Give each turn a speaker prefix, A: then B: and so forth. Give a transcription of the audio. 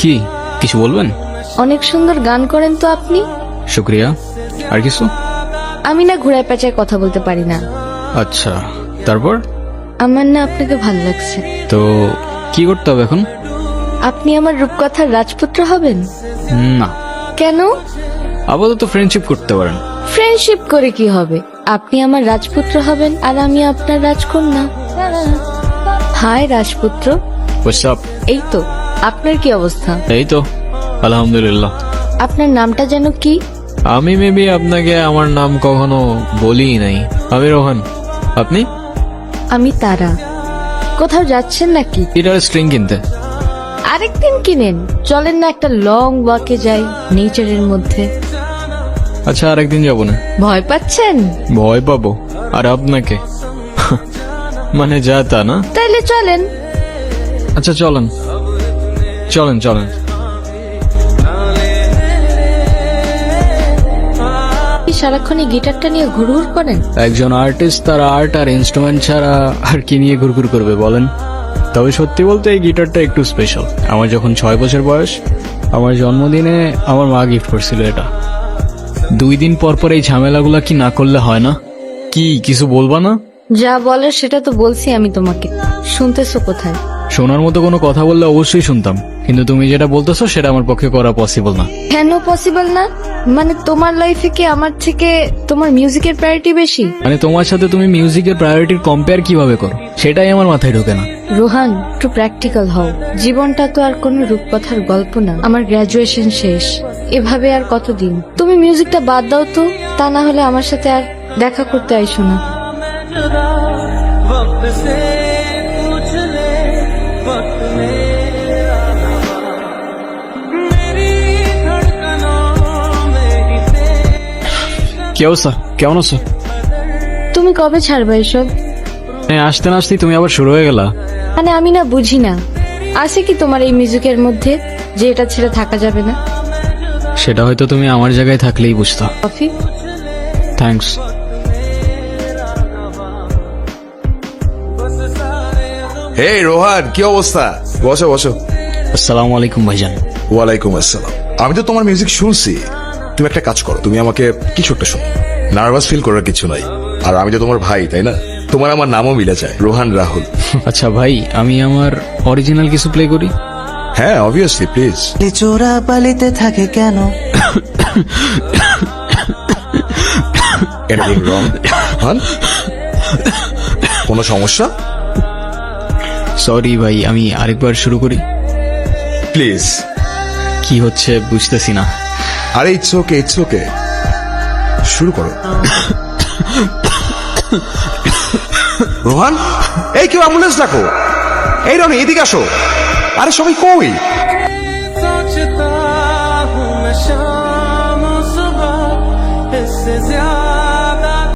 A: কি কিছু বলবেন?
B: অনেক সুন্দর গান করেন তো আপনি।
A: শুক্রিয়া। আর কিছু?
B: আমি না ঘোড়ায় পেঁচায় কথা বলতে পারি না।
A: আচ্ছা, তারপর?
B: আমার না আপনাকে ভাল লাগছে।
A: তো কি করতে হবে এখন?
B: আপনি আমার রূপকথার রাজপুত্র হবেন।
A: না,
B: কেন?
A: আপাতত ফ্রেন্ডশিপ করতে পারেন।
B: ফ্রেন্ডশিপ করে কি হবে? আপনি আমার রাজপুত্র হবেন আর আমি আপনার রাজকন্যা। হাই রাজপুত্র।
A: What's up?
B: এই তো, আপনার কি অবস্থা?
A: এই তো আলহামদুলিল্লাহ।
B: আপনার নামটা যেন কি?
A: আমি মেবি আপনাকে আমার নাম কখনো বলিই নাই। আমি রোহান। আপনি?
B: আমি তারা। কোথাও যাচ্ছেন নাকি?
A: গিটার স্ট্রিং কিনতে।
B: আরেকদিন কিনেন। চলেন না একটা লং ওয়াকে যাই নেচারের মধ্যে।
A: আচ্ছা, আরেকদিন যাবো না।
B: ভয় পাচ্ছেন?
A: ভয় পাবো? আর আপনাকে? মানে যা তা না।
B: তাইলে চলেন।
A: আচ্ছা চলেন চলেন চলেন।
B: সারাক্ষণ এই গিটারটা নিয়ে ঘুরঘুর করেন?
A: একজন আর্টিস্ট তার আর্ট আর ইনস্ট্রুমেন্ট ছাড়া আর কি নিয়ে ঘুরঘুর করবে বলেন? তবে সত্যি বলতে এই গিটারটা একটু স্পেশাল। আমার যখন 6 বছর বয়স, আমার জন্মদিনে আমার মা গিফট করছিল এটা। 2 দিন পর পর এই ঝামেলাগুলা কি না করলে হয় না? কি কিছু বলবা না?
B: যা বলার সেটা তো বলছি আমি তোমাকে। শুনতেছো কোথায়?
A: শোনার মতো কোনো কথা বললে অবশ্যই শুনতাম, কিন্তু তুমি যেটা বলতেছো সেটা আমার পক্ষে করা পসিবল না।
B: কেন পসিবল না? মানে তোমার লাইফে কি আমার থেকে তোমার মিউজিকের প্রায়োরিটি বেশি?
A: মানে তোমার সাথে তুমি মিউজিকের প্রায়োরিটির কম্পেয়ার কিভাবে করো সেটাই আমার মাথায় ঢোকে না।
B: রোহান, একটু প্র্যাকটিক্যাল হও। জীবনটা তো আর কোনো রূপকথার গল্প না। আমার গ্রাজুয়েশন শেষ। এভাবে আর কতদিন? তুমি মিউজিকটা বাদ দাও তো, তা না হলে আমার সাথে আর দেখা করতে আইসো না।
A: কি অবস্থা? কেমন আছো?
B: তুমি কবে ছাড়বে এসব?
A: আসতে না আসতেই তুমি আবার শুরু হয়ে গেলা।
B: মানে আমি না বুঝি না, আছে কি তোমার এই মিউজিকের মধ্যে যে এটা ছেড়ে থাকা যাবে না?
A: সেটা হয়তো তুমি আমার জায়গায় থাকলেই বুঝতো।
B: কফি?
A: থ্যাঙ্কস।
C: হেই রোহান, কি অবস্থা? বসো বসো।
A: আসসালামু আলাইকুম ভাইজান।
C: ওয়ালাইকুম আসসালাম। আমি তো তোমার মিউজিক শুনছি। তুমি একটা কাজ করো, তুমি আমাকে কিছু একটা শোনো। নার্ভাস ফিল করার কিছু নাই। আর আমি তো তোমার ভাই, তাই না? তোমার আমার নামও মিলে যায়, রোহান রাহুল।
A: আচ্ছা ভাই, আমি আমার অরিজিনাল কিছু প্লে করি।
C: হ্যাঁ, অবভিয়াসলি, প্লিজ।
D: চোরা পালিতে থাকে কেন?
C: Anything wrong? কোনো সমস্যা?
A: সরি ভাই, আমি আরেকবার শুরু করি।
C: প্লিজ।
A: কি হচ্ছে বুঝতেছি না।
C: আরে ইটস ওকে, ইটস ওকে, শুরু করো। রোহান, এই কেউ অ্যাম্বুলেন্স ডাকো। এই রনি, এদিকে আসো। আরে সবাই কই?